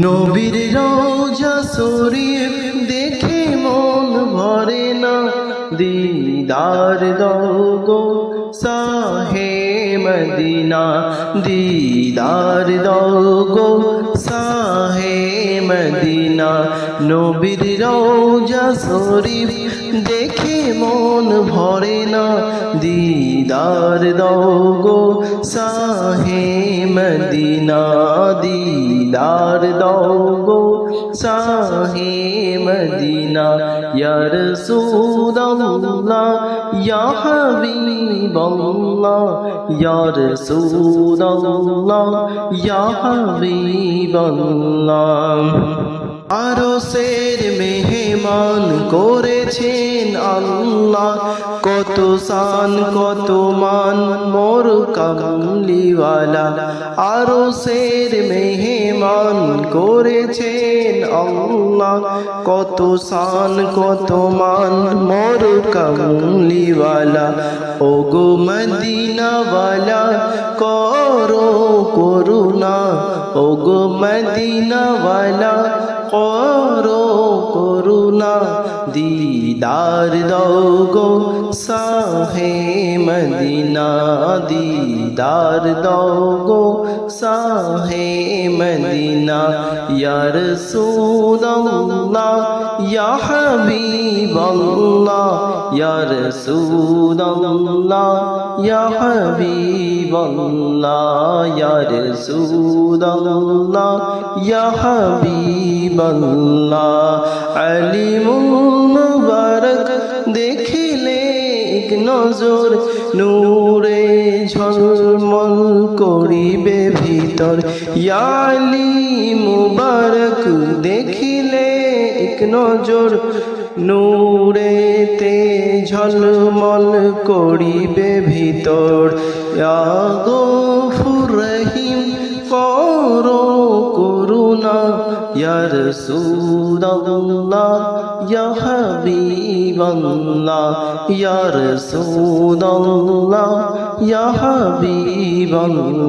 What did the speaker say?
নবীর রওজা শরীফ দেখে মন ভরে না, দিদার দাও গো শাহে মদিনা, দিদার দাও গো শাহে মদিনা। নবীর রওজা শরীফ দেখে মন ভরে না, দিদার দাও গো শাহে মদিনা, দিদার দাও গো শাহে মদিনা। ইয়া রাসূলুল্লাহ ইয়া হাবিবাল্লাহ, ইয়া রাসূলুল্লাহ ইয়া হাবিবাল্লাহ। আরশের মেহমান করেছেন আল্লাহ, কত শান কত মান মোর কামলিওয়ালা। আরশের মেহমান করেছেন আল্লাহ, কত শান কত মান মোর কামলিওয়ালা। ওগো মদিনাওয়ালা করো করুণা, ওগো মদিনাওয়ালা করো করুণা, দিদার দাও গো শাহে মদিনা, দিদার দাও গো শাহে মদিনা। ইয়া রাসূলুল্লাহ ইয়া হাবিবাল্লাহ, ইয়া রাসূলুল্লাহ ইয়া হাবিবাল্লাহ, ইয়া রাসূলুল্লাহ ইয়া হাবিবাল্লাহ। আলিমুল মুবারক দেখিলে এক নজর, নূরে ঝলমল করিবে ভিতর। ইয়া আলিম মুবারক দেখিলে এক নজর, নূরেতে ঝলমল করিবে ভিতর। ইয়া গফুর রহিম করো করুণা, ইয়া রাসূলুল্লাহ ইয়া হাবিবাল্লাহ, ইয়া রাসূলুল্লাহ ইয়া হাবিবাল্লাহ।